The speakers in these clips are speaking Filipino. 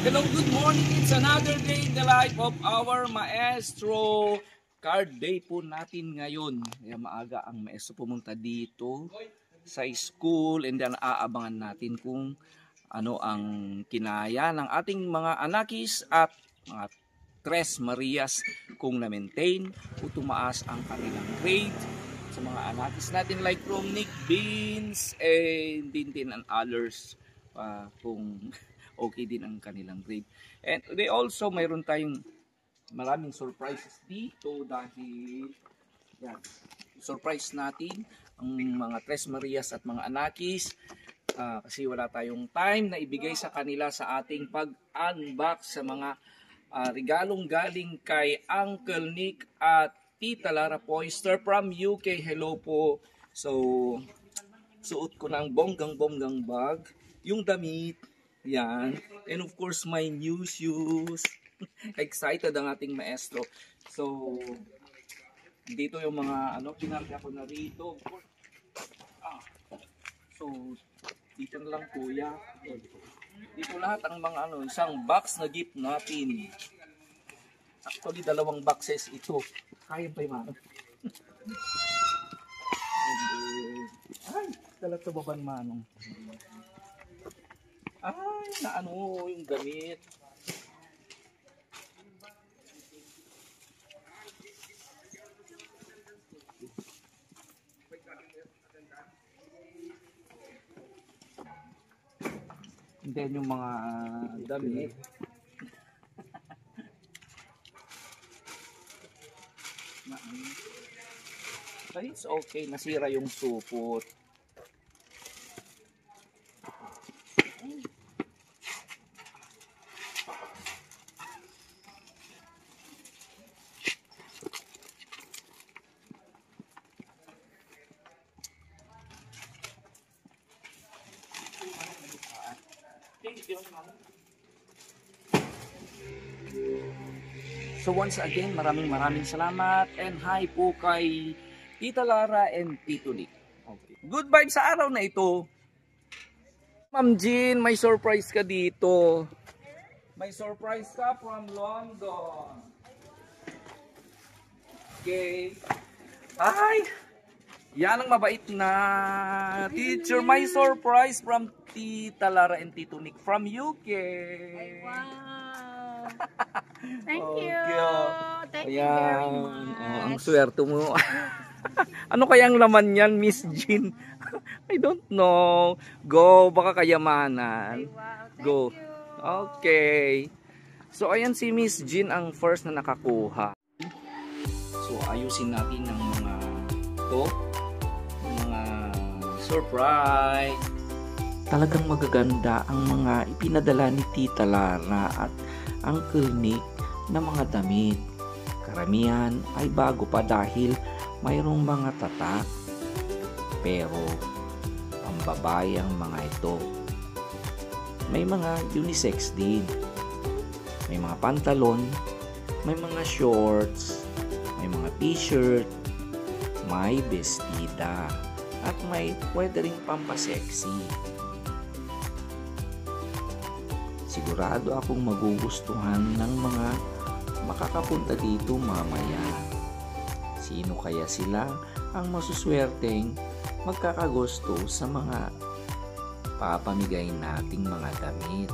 Hello, good morning. It's another day in the life of our maestro. Card day po natin ngayon. Kaya maaga ang maestro pumunta dito sa school and then aabangan natin kung ano ang kinaya ng ating mga anakis at mga Tres Marias kung na-maintain o tumaas ang kanilang grade sa mga anakis natin like from Nick Beans and Tintin and others kung okay din ang kanilang grade. And today also mayroon tayong maraming surprises dito dahil yan, surprise natin ang mga Tres Marias at mga anakis kasi wala tayong time na ibigay sa kanila sa ating pag-unbox sa mga regalong galing kay Uncle Nick at Tita Lara Poister from UK. Hello po. So suot ko ng bonggang bag, yung damit. Yan. And of course, my new shoes. Excited ang ating maestro. So, dito yung mga pinarga ko na rito. So, dito na lang kuya. Dito lahat ang mga isang box na gift natin. Actually, 2 boxes ito. Kaya pa yung ay, talaga baban manong. Ay, na yung damit. And then yung mga damit. But it's okay, nasira yung supot. So once again, maraming salamat and hi po kay Tita Lara and Tito Nick. Okay. Good vibes sa araw na ito. Ma'am Jean, may surprise ka dito. May surprise ka from London. Okay. Hi! Yan ang mabait na teacher. May surprise from Tita Lara and Tito Nick from UK. Ay, wow! Thank Okay. you. Thank you very much. Ang swerte mo. Ano kayang laman yan, Miss Jean? I don't know. Go, baka kayamanan. Ay, wow. Thank Go. you. Okay. So, ayan si Miss Jean ang first na nakakuha. So, ayusin natin ng mga mga surprise. Talagang magaganda ang mga ipinadala ni Tita Lara at Uncle Nick na mga damit. Karamihan ay bago pa dahil mayroong mga tatak. Pero pambabae ang mga ito. May mga unisex din. May mga pantalon, may mga shorts, may mga t-shirt, may bestida, at may pwede ring pampasexy. Sigurado akong magugustuhan ng mga makakapunta dito mamaya. Sino kaya sila ang masuswerteng magkakagusto sa mga papamigay nating mga damit?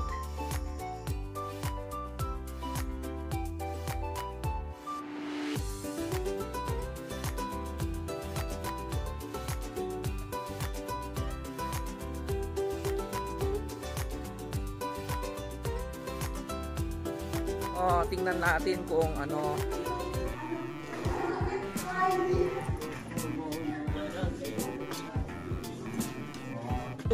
Tingnan natin kung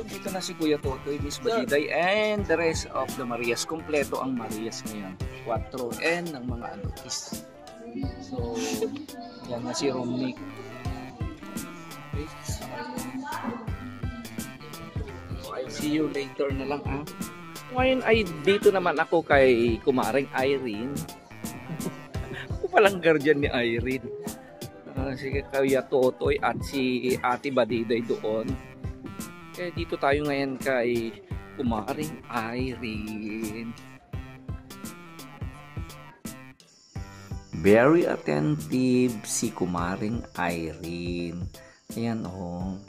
dito na si Kuya Totoy, Miss Baliday and the rest of the Marias. Kompleto ang Marias ngayon, 4 and ng mga anakis. So yan na si Romnick. Okay. So, I'll see you later na lang Ngayon ay dito naman ako kay Kumaring Irene. Ako palang guardian ni Irene. Si Kuya Totoy at si Ate Badiday doon. Kaya dito tayo ngayon kay Kumaring Irene. Very attentive si Kumaring Irene. Ayan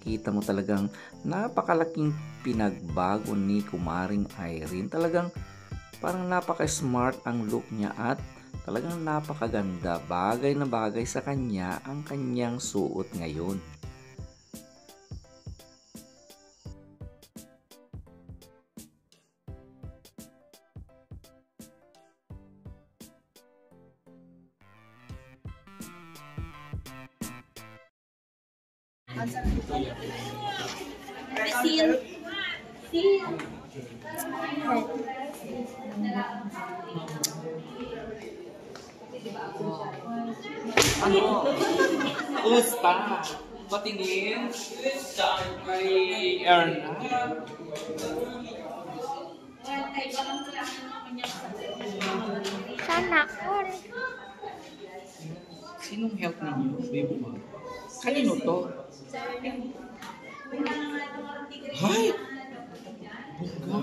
kita mo talagang napakalaking pinagbago ni Kumaring Irene. Talagang parang napaka-smart ang look niya at talagang napakaganda. Bagay na bagay sa kanya ang kanyang suot ngayon. Ano? Kumusta? Patingin? Kay Erna? Sana all. Sinong help ninyo? Baby mo? Kanino to? Hay! Bunga!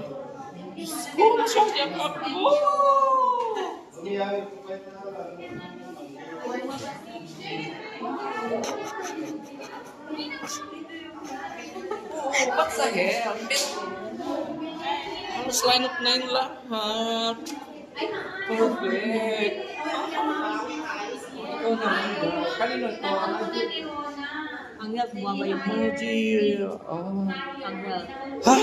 Oh, masyadong ako! What the hell? Halos line up na yung lahat. Perfect. Ikaw naman ba? Kanino to? Ang help mo ba yung Oh dear. Oh. ang help? Ha?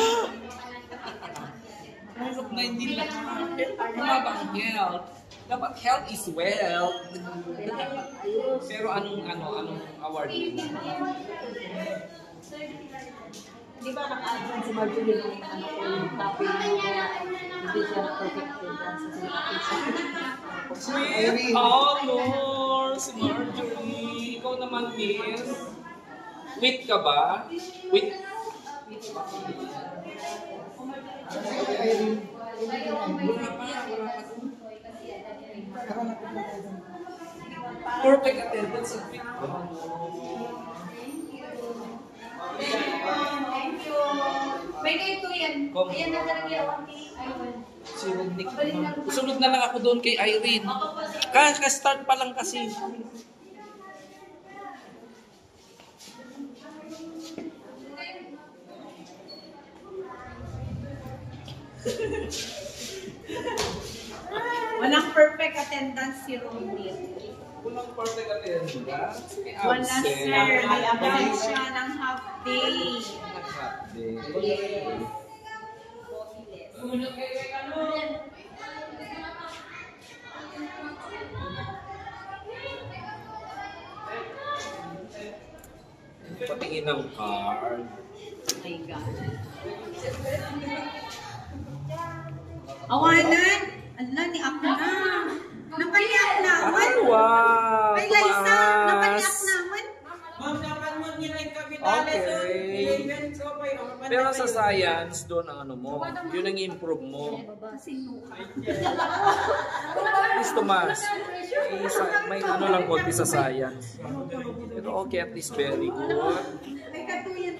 Line up na hindi lahat. Ano ba ang health? Dapat health is wealth. Pero anong award yun? Di ba naka-advance si Marjorie yung yung topic niya, hindi siya na-perfect attendance sa Sweet honors, Marjorie. Ikaw naman, Miss. Wait ka ba? Wait. Perfect attendance sa week. May ganito yan. Ayan na talaga yung Sunod na lang ako doon kay Irene. Ka-start pa lang kasi. Walang perfect attendance si Romeo. Walang perfect attendance. May Wala absent. sir. May absent siya ng half day. Patingin ng card. My God. Awanan! Ala, ni ako na. Napaniak na awan. Wow! Ay, Liza! Napaniak na awan. Okay. Pero sa science, doon ang ano mo, yun ang improve mo. Miss Tomas, may ano lang konti sa science. Pero okay, at least very good. May katuyan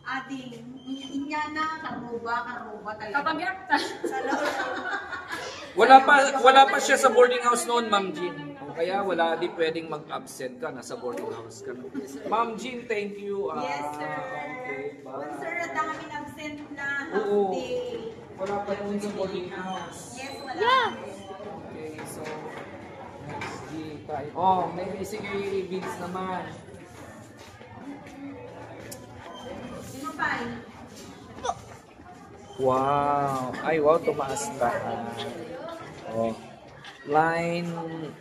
ading inya na karuba talaga. Kapagyak ta. Wala pa siya sa boarding house noon, Ma'am Jean. O kaya wala di pwedeng mag-absent ka, nasa boarding house ka na. Ma'am Jean, thank you. Yes, sir. Okay, bye. Sir, ang dami absent na Oo. half day. Wala pa yun sa boarding house. Yes, wala. Okay, so next di tayo. Oh, may basic Vince naman. Sino pa? Wow. Ay, wow, tumaas lahat. Oh. Line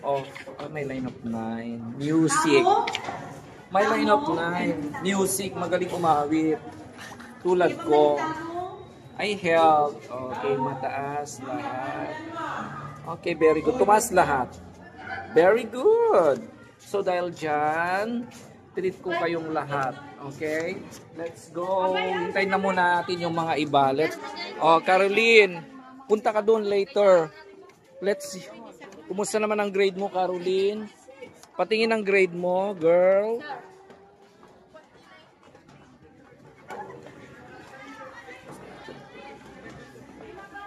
of, may line of 9. Music. May line of 9. Music, magaling umawit. Tulad ko. Ay, help. Okay, mataas lahat. Okay, very good. Tumaas lahat. Very good. So, dahil dyan, treat ko kayong lahat. Okay? Let's go. Hintayin na muna natin yung mga iba. Caroline, punta ka doon later. Let's see. Kumusta naman ang grade mo, Caroline? Patingin ang grade mo, girl.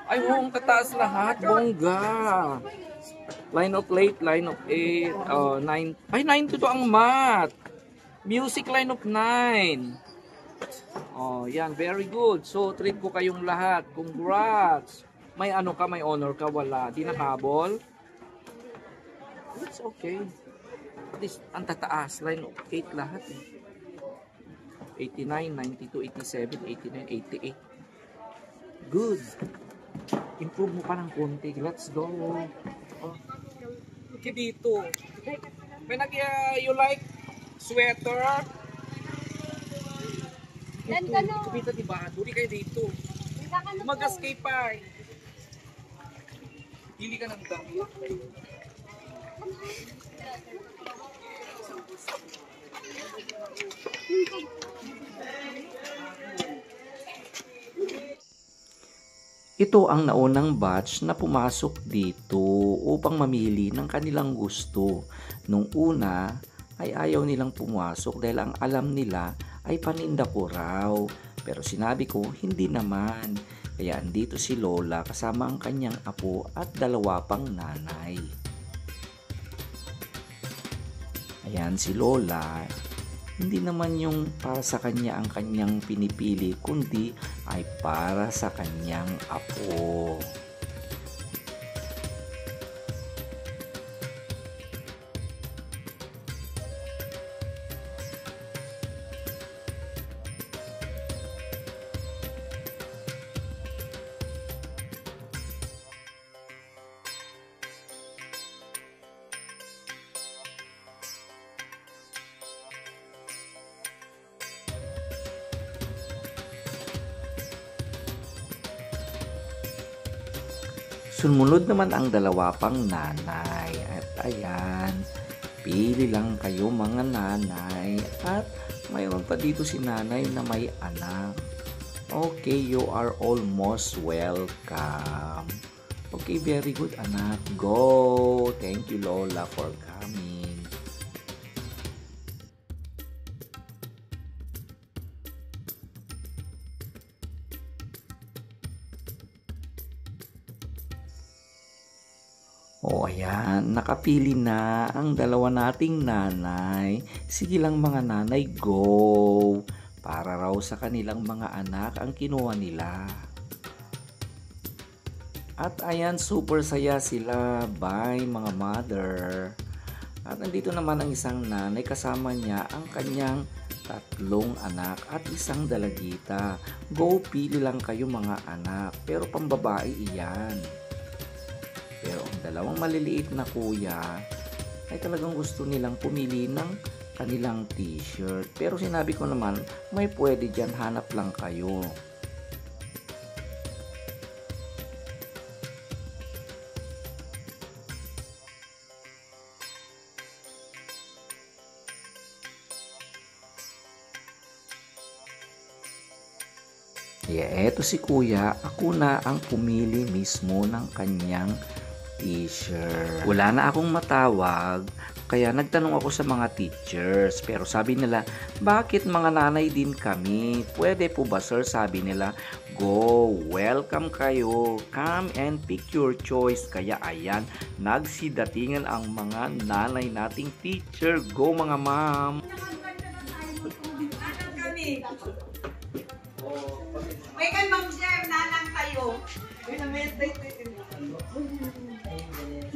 Ay, ang tataas lahat. Bongga. Line of late, line of 8, 9. Ay, 9 to ang math. Music line of 9. Oh, yan. Very good. So, treat ko kayong lahat. Congrats. May ano ka, may honor ka, wala. Di nakabol. It's okay. At least, ang tataas. Line of 8 lahat eh. 89, 92, 87, 89, 88. Good. Improve mo pa ng konti. Let's go. Oh. Okay, dito. You like sweater? Dan ka no. Kumita diba? Duli kayo dito. Mag-escape pa. Dili ka ng damit. Ito ang naunang batch na pumasok dito upang mamili ng kanilang gusto. Nung una ay ayaw nilang pumasok dahil ang alam nila ay paninda ko raw. Pero sinabi ko hindi naman. Kaya andito si Lola kasama ang kanyang apo at 2 pang nanay. Ayan si Lola. Hindi naman yung para sa kanya ang kanyang pinipili, kundi ay para sa kanyang apo. Sumunod naman ang 2 pang nanay. At ayan, pili lang kayo mga nanay. At mayroon pa dito si nanay na may anak. Okay, you are almost welcome. Okay, very good anak. Go! Thank you Lola for coming. O ayan, nakapili na ang 2 nating nanay. Sige lang mga nanay, go! Para raw sa kanilang mga anak ang kinuha nila. At ayan, super saya sila. Bye mga mother. At nandito naman ang isang nanay, kasama niya ang kanyang 3 anak at isang dalagita. Go, pili lang kayo mga anak. Pero pambabae iyan. Pero ang 2 maliliit na kuya ay talagang gusto nilang pumili ng kanilang t-shirt. Pero sinabi ko naman, may pwede dyan, hanap lang kayo. Kaya eto si kuya, ako na ang pumili mismo ng kanyang t-shirt. Wala na akong matawag, kaya nagtanong ako sa mga teachers. Pero sabi nila, bakit mga nanay din kami? Pwede po ba sir? Sabi nila, go, welcome kayo. Come and pick your choice. Kaya ayan, nagsidatingan ang mga nanay nating teacher. Go mga ma'am. Kami. May kan Ma'am Chef, nanang tayo.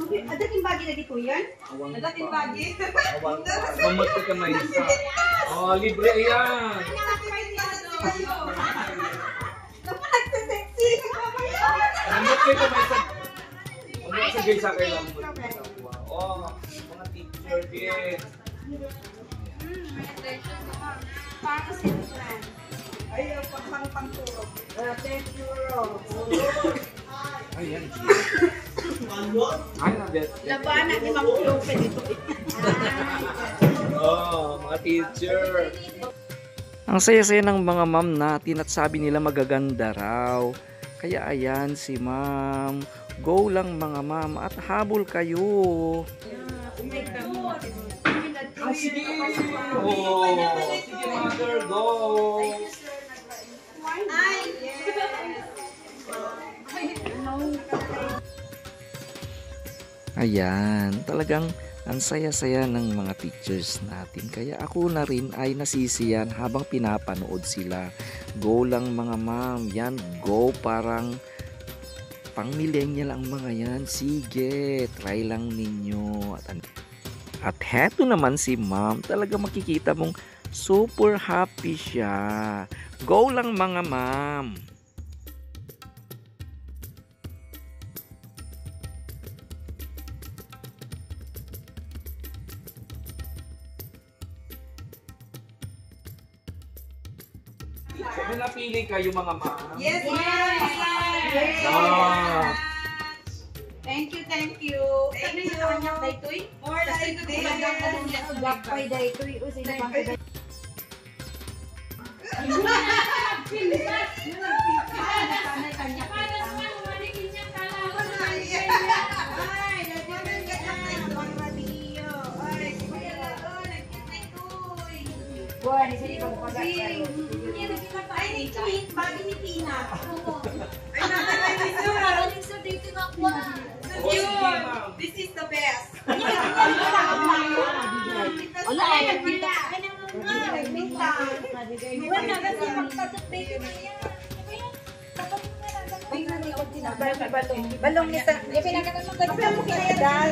Adating bagi lagi po yan? Adating bagi? Mamot ka may isa. Oh, libre yan. Kapag nagsa-sexy. Mamot ka may isa. Mamot sa gaysa kayo lang. Oh, mga teacher din. Para sa plan. Ay, pang-turo. 10 euro. Ayan. Ay, nabet. Labanan ni Mang Lope dito. Oh, mga teacher. Ang saya-saya ng mga ma'am natin at sabi nila magaganda raw. Kaya ayan si ma'am. Go lang mga ma'am at habol kayo. Sige. Oh, sige mother, go. Ayan, talagang ang saya-saya ng mga teachers natin. Kaya ako na rin ay nasisiyan habang pinapanood sila. Go lang mga ma'am, yan, go, parang pang millennial ang mga yan. Sige, try lang ninyo. At heto naman si ma'am, talaga makikita mong super happy siya. Go lang mga ma'am. May napili kayo mga ma'am. Yes, yes! Ah. Thank you, thank you. Thank you. More like this. Gapay day to usay na pang day. Buwan isa ibang pagkain. Ay, ni Queen, bagay ni Pina. Ay, Maraming sa dito na ako. This is the best. Wala ay nagpinta. Wala kasi magtatapit na yan. Balong isa. Di pinagkakasunod ka Balong mo kinayadal.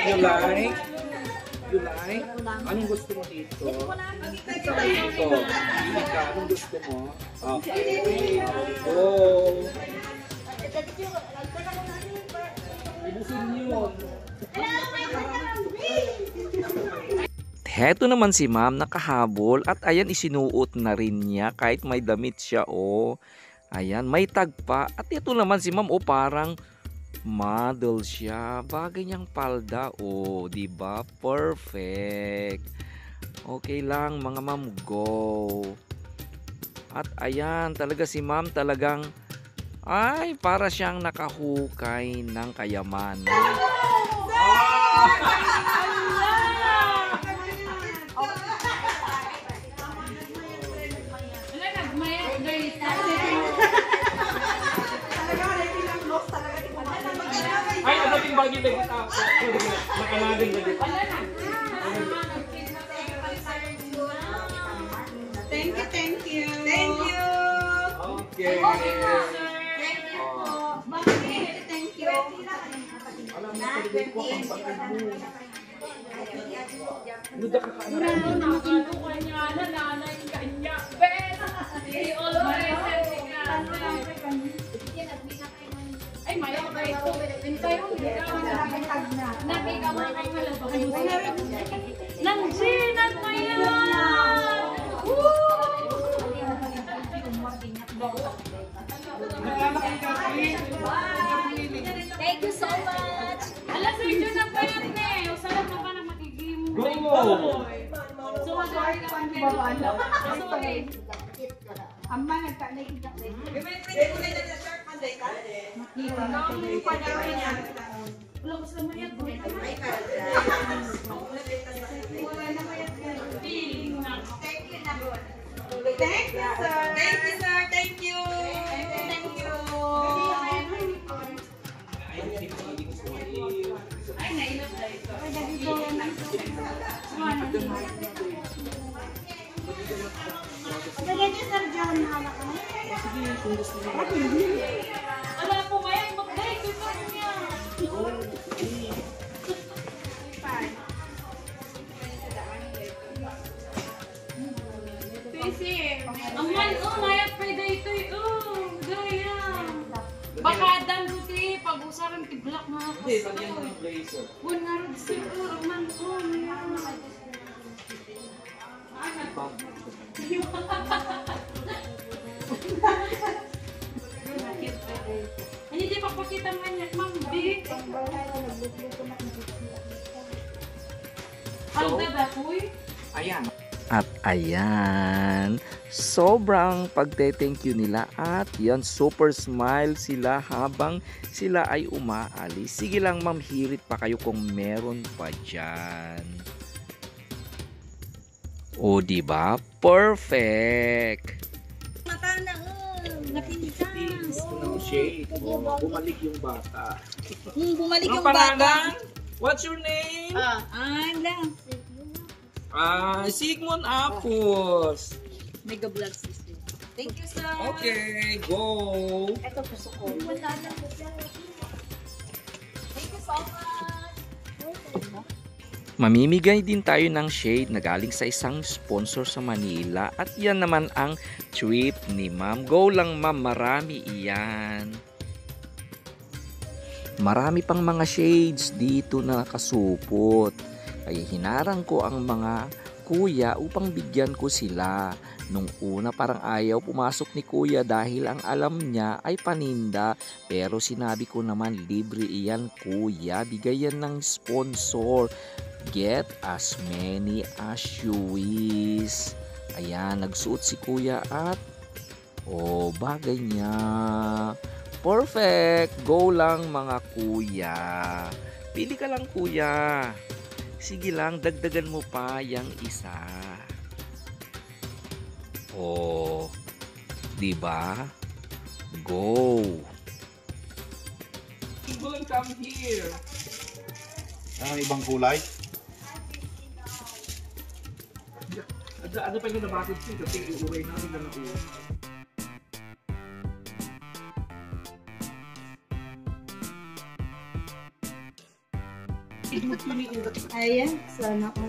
You like? You like? Anong gusto mo dito? Gusto mo dito? Hindi ka. Anong gusto mo? Okay. Go. Ibusin yun. Heto naman si ma'am nakahabol at ayan isinuot na rin niya kahit may damit siya oh. Ayan may tag pa at ito naman si ma'am oh parang model siya. Bagay niyang palda oh, 'di ba? Perfect. Okay lang mga ma'am, go. At ayan talaga si ma'am talagang ay para siyang nakahukay ng kayamanan. Ay, nadating bagi lagi ako. Nakalading lagi. Thank you, thank you. Thank you. Okay. Thank you po. Thank you. Ay, maya ba ito? Tayo, nakika mo na kayo malabang. Nang sinat mo yan! Thank you so much! Alas, medyo na pa yan eh. Sarap na pa na makigim. Go! So, mag-order ka pa ng sorry. Amma, nagka-like ka. Pwede ko na dyan sa short Monday ka? Makita na ko. Wala ko sa mayat. Ay, ka. Feeling na. Thank you na. Thank you, sir. Thank you, sir. Thank you. Thank you. Ay, nailap na ito. Wala po ba yan? Mag-break. Ito niya. Ang man, oh, mayat pa dito eh. Oh, gaya. Baka danduti, pag-usaran tiblak na ako. Hindi, lagyan mo ng blazer. Bunarod si ang man, oh, mayat. Hindi pa pakita man yan, ma'am. Di. Halda ba, kuy? Ayan. At ayan, sobrang pagte-thank you nila at yan, super smile sila habang sila ay umaalis. Sige lang ma'am, hirit pa kayo kung meron pa dyan. O diba? Perfect! Mata. na. Napinitas. Tiis ko ng shade. Oh, bumalik yung bata. Bumalik Ang yung bata. pangalan? What's your name? Ala. Sigmund Apos. Mega vlog sister. Thank you, sir. Okay, go. Ito puso ko. Thank you so much. Mamimigay din tayo ng shade na galing sa isang sponsor sa Manila. At yan naman ang trip ni ma'am. Go lang ma'am, marami iyan. Marami pang mga shades dito na nakasupot. Kaya hinarang ko ang mga kuya upang bigyan ko sila. Nung una parang ayaw pumasok ni kuya dahil ang alam niya ay paninda. Pero sinabi ko naman libre iyan kuya. Bigay yan ng sponsor. Get as many as you wish. Ayan, nagsuot si kuya at bagay niya. Perfect! Go lang mga kuya. Pili ka lang kuya. Sige lang, dagdagan mo pa yung isa. Diba? Go! Come here. Ibang kulay? Ano pa yung nabakit siya kasi iuwi namin na nauwi. Ayan, sana ko.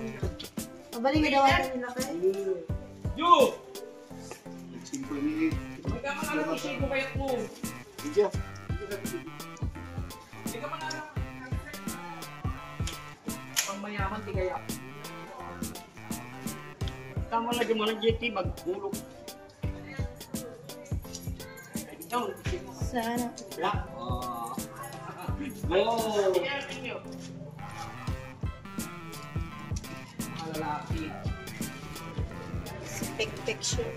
Mabaling daw natin nila kayo. Yo! Simple ni May ka man alam siya kung kayat mo. Iya. Hindi ka man alam. Pang mayaman, di kaya. Tama lagi mo ng JT, maghulog. Sana. Black. Go! Mga lalaki. Picture.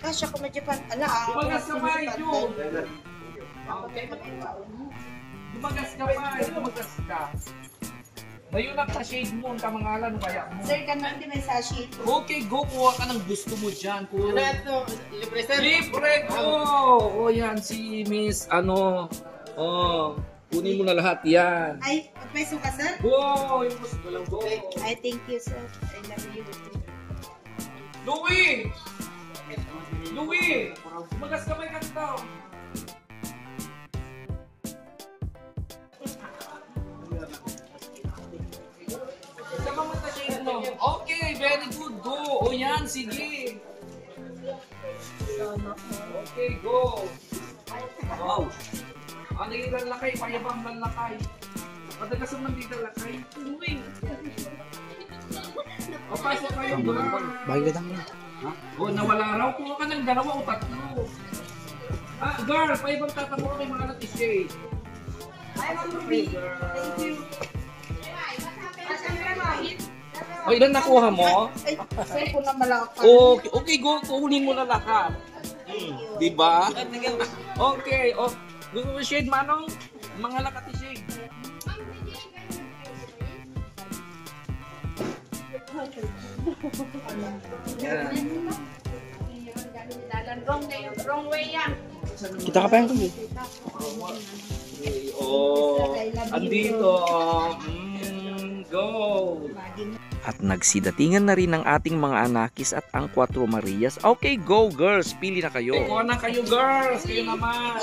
Kasya ko medyo pan... Lumagas ka pa, Yo! Okay. Lumagas ka pa, lumagas ka. Ngayon ang shade mo, ang kamangalan mo kaya mo. Sir, kanang di may sachet. Okay, go, kuha ka ng gusto mo dyan. Ano ito? Libre sir? Libre ko! Yan, si Miss, kunin mo na lahat yan. Ay, peso ka, sir? Go! Yung gusto lang, go! I thank you, sir. I love you. Louie! Louie! Lumagas ka may kanto. Sama mo sa shade mo. Okay, very good. Go! O yan, sige. Okay, go. Wow. Ano yung lalakay? Payabang lalakay. Madagasan man dito lalakay. Uwing. O, pasok kayo. Bagay lang. O, nawala raw. Kuha ka ng 2 o 3. Girl, payabang tatamo kay mga natin-shade. I want to be. Thank you. O, ilan nakuha mo? Ay, sir, kung na malakad. Okay, go. Kunin mo na lahat. Diba? Okay, gusto mo shade, Manong? Mga lakati shade. Wrong way yan. Kita ka pa yan. Andito. Go. At nagsidatingan na rin ang ating mga anakis at ang 4 Marias. Okay, go girls. Pili na kayo. Ikaw na kayo girls. Kayo naman.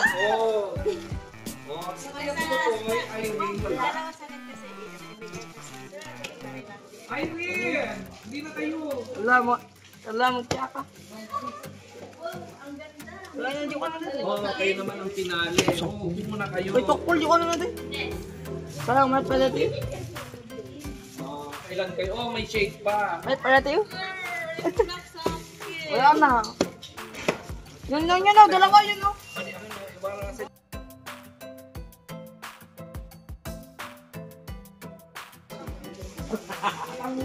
Irene! Hindi na kayo. Salamat siya ka. Wala na, di ko na natin. Kayo naman ang pinali. Hindi mo na kayo. May tukol, di ko na natin. Salamat pala tayo. Kailan kayo? May shade pa. May pala tayo. Wala na. Yun na, dalawa yun no.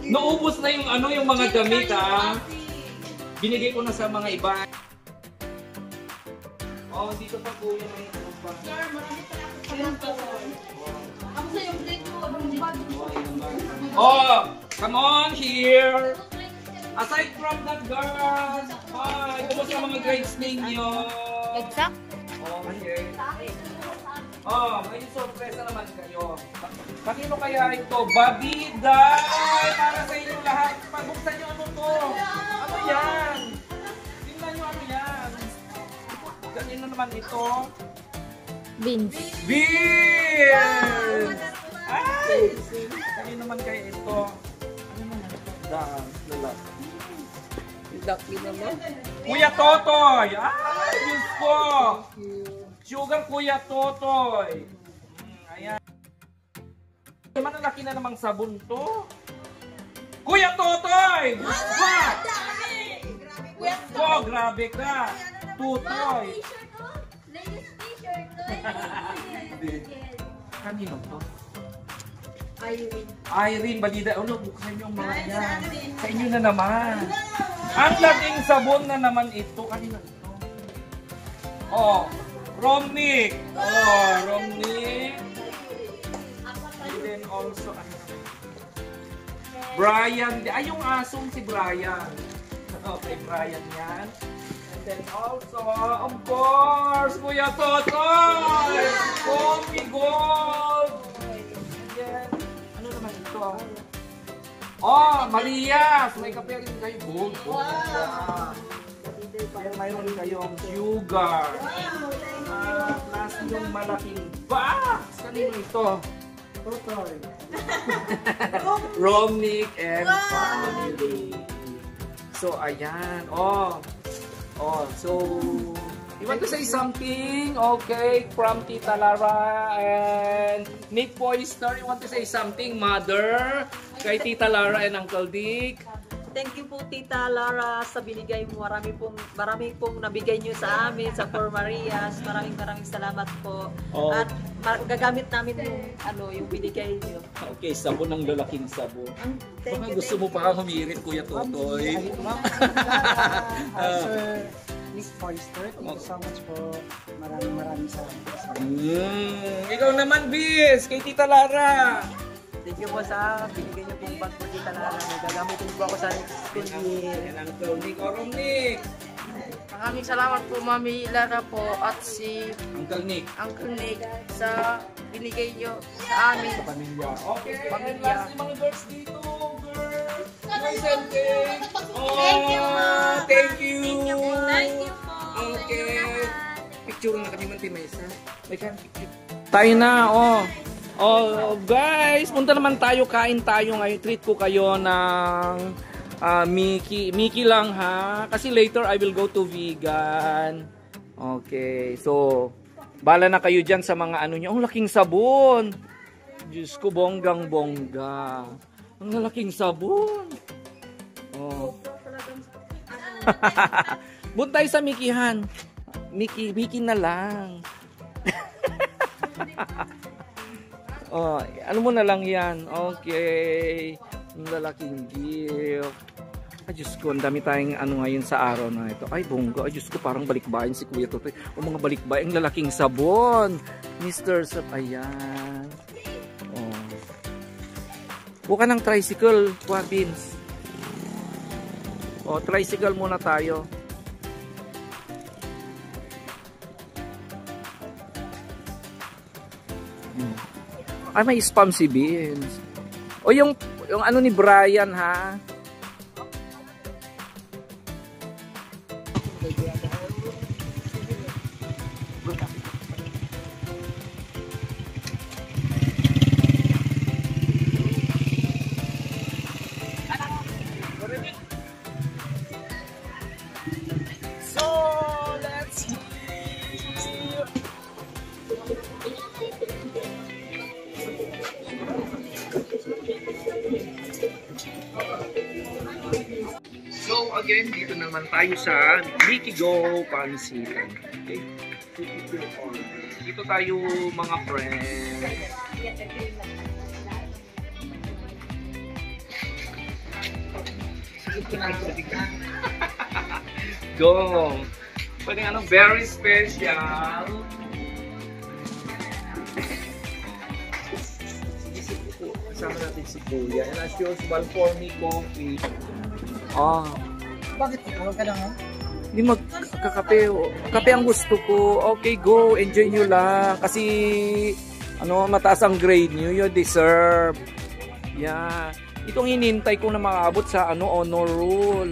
Naubos na yung mga gamit Binigay ko na sa mga iba. Dito pa po yung mga iba. Sir, marami pala ako sa ako sa yung plate ko, abang bag. Come on here. Aside from that, girls, hi, kumusta mga grades ninyo? Exact. Okay. Oh, may sorpresa naman kayo. Kanino kaya ito? Babiday! Para sa inyo lahat. Pagbuksan nyo ano to? Ano yan? Tingnan nyo ano yan. Kanino naman ito? Beans. Beer! Ay! Kanino naman kaya ito? Ano naman ito? Lalaki. Laki naman. Kuya Totoy! Ay, Diyos ko! Sugar Kuya Totoy! Ayan. Naman ang laki na namang sabon to. Kuya Totoy! What? Oh, grabe ka! Tutoy! Latest t-shirt. Kanino to? Irene. Irene Balida. Oh, look, buksan niyo ang mga yan. Sa inyo na naman. Ang laking sabon na naman ito. Kanino ito? Oh, Romnick. Oh, Romnick. And then also, ano naman? Brian. Ay, yung asong si Brian. Okay, Brian yan. And then also, of course, Kuya Totoy! Coffee Gold! And then, ano naman ito? Oh, Marias! May kape rin kayo. Gold. Kaya mayroon kayong sugar. Plus yung malaking box. Kanino ito? Totoy. Romnick and family. So, ayan. Oh, so, you want to say something? Okay, from Tita Lara and Nick Poyster, you want to say something, Mother? Kay Tita Lara and Uncle Dick? Thank you po Tita Lara sa binigay mo. Marami pong nabigay niyo sa amin sa Four Marias. Maraming salamat po. Oh. At gagamit namin yung binigay niyo. Okay, sabon ng lalaking sabon. Thank Baka you, gusto mo pa humirit, Kuya Totoy. Sir Nick Forrester, thank you so much po. Maraming salamat. Ikaw naman, Bis, kay Tita Lara. Thank you po sa binigay niyo pong bag po Tita Lara. Gagamitin po ako sa next school year. Yan ang Nick o Romnick. Maraming salamat po, Mami Lara po at si Uncle Nick. Uncle Nick sa binigay nyo sa amin. Sa pamilya. Okay, and Pamilya. lastly mga girls dito, girls. Nice and cake. Oh, Thank you po. Thank you. Thank you po. Okay. Picture na kami man, Timesa. May kan picture. Tayo na, oh. Oh, guys, punta naman tayo, kain tayo ngayon. Treat ko kayo ng Mickey lang ha. Kasi later I will go to vegan. Okay, so bala na kayo dyan sa mga ano nyo. Ang laking sabon. Diyos ko, bonggang-bongga. Ang laking sabon. Oh. Buntay sa Mickeyhan. Mickey na lang. Oh, ano mo na lang yan. Okay. Ang lalaking gift. Ay, Diyos ko, ang dami tayong ano ngayon sa araw na ito. Ay, bongga. Ay, Diyos ko, parang balikbayan si Kuya Totoy. O mga balikbayan, ang lalaking sabon. Mr. Sap, ayan. Oh. Buka ng tricycle, Kuya Vince. O, tricycle muna tayo. Ay, may spam si Vince. O, yung ano ni Brian, ha? So, let's see. So again, dito naman tayo sa Mickey Go Pansitan. Okay? Dito tayo mga friends. Go! Pwede ano, very special. Sige, sige po. Sa kasama natin si Kuya. And as usual, for me, coffee. Bakit ikaw ka lang ha? Hindi magkakape. Kape ang gusto ko. Okay, go. Enjoy nyo lang. Kasi, mataas ang grade nyo. You deserve. Yeah. Itong hinintay ko na makaabot sa honor roll.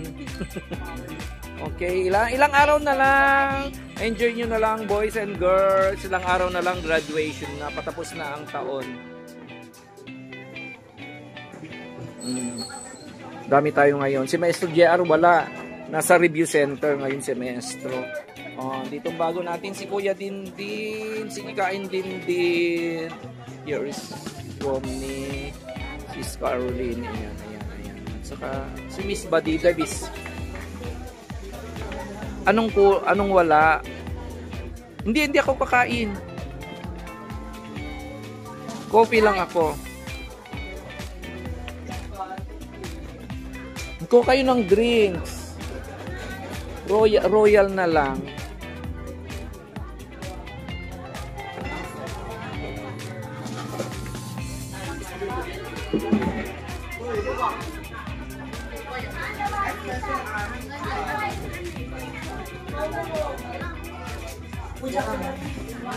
Okay, ilang araw na lang. Enjoy nyo na lang, boys and girls. Ilang araw na lang graduation na. Patapos na ang taon. Dami tayo ngayon. Si Maestro JR wala. Nasa review center ngayon si Maestro. Dito bago natin si Kuya Dindin. Si Ikain Dindin. Here is Romney. Si Caroline. Ayan. Saka si Miss Buddy Davis. Anong wala? Hindi ako kakain. Coffee lang ako. Ko kayo ng drinks. Royal na lang.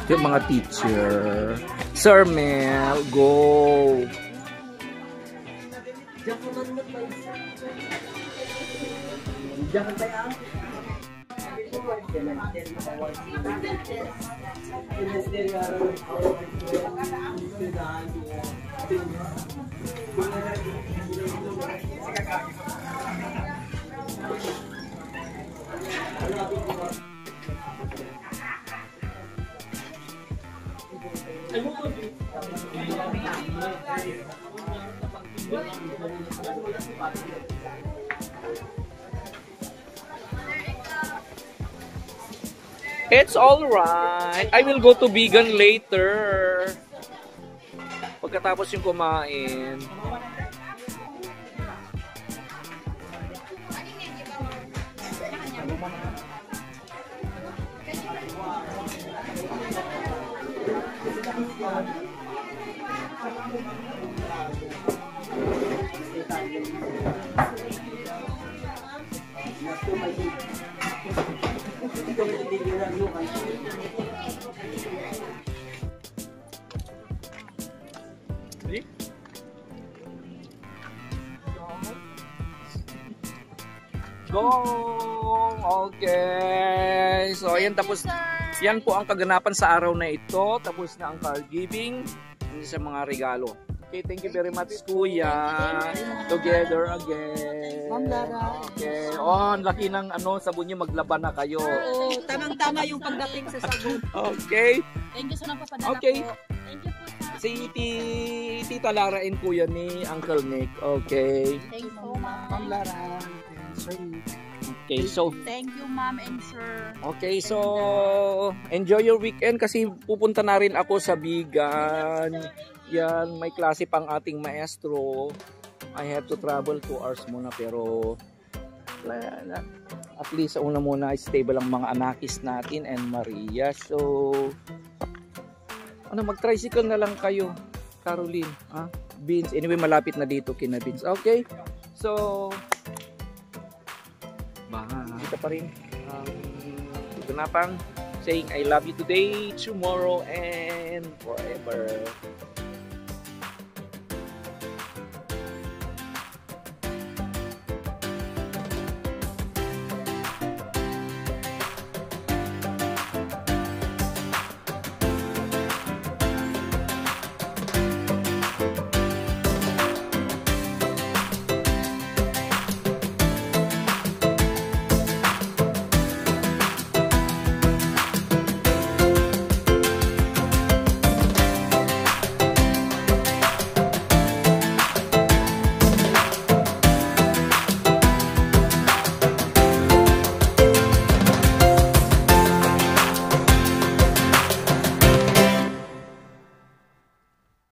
Yung mga teacher. Sir Mel, go! It's all right. I will go to vegan later. Pagkatapos yung kumain. Go! Okay. So, ayan, tapos yan po ang kaganapan sa araw na ito. Tapos na ang card giving sa mga regalo. Okay, thank you very much, Kuya. Together again. Ma'am Lara. Okay. Ang laki ng sabon niyo, maglaban na kayo. Oo, tamang-tama yung pagdating sa sabon. Okay. Thank you sa nagpapadala Okay. po. Thank you po sa... Si Tita Lara and Kuya ni Uncle Nick. Okay. Thank you po, Ma'am ma'am. Lara. Sir Nick. Okay, so Thank you, ma'am and sir. okay, so enjoy your weekend kasi pupunta na rin ako sa Bigan. Yan, may klase pang ating maestro. I have to travel 2 hours muna pero at least sa una muna stable ang mga anakis natin and Maria. So mag-tricycle na lang kayo, Caroline, Beans. Anyway, malapit na dito kina Beans. Okay. So kita pa rin ganapang saying I love you today, tomorrow, and forever.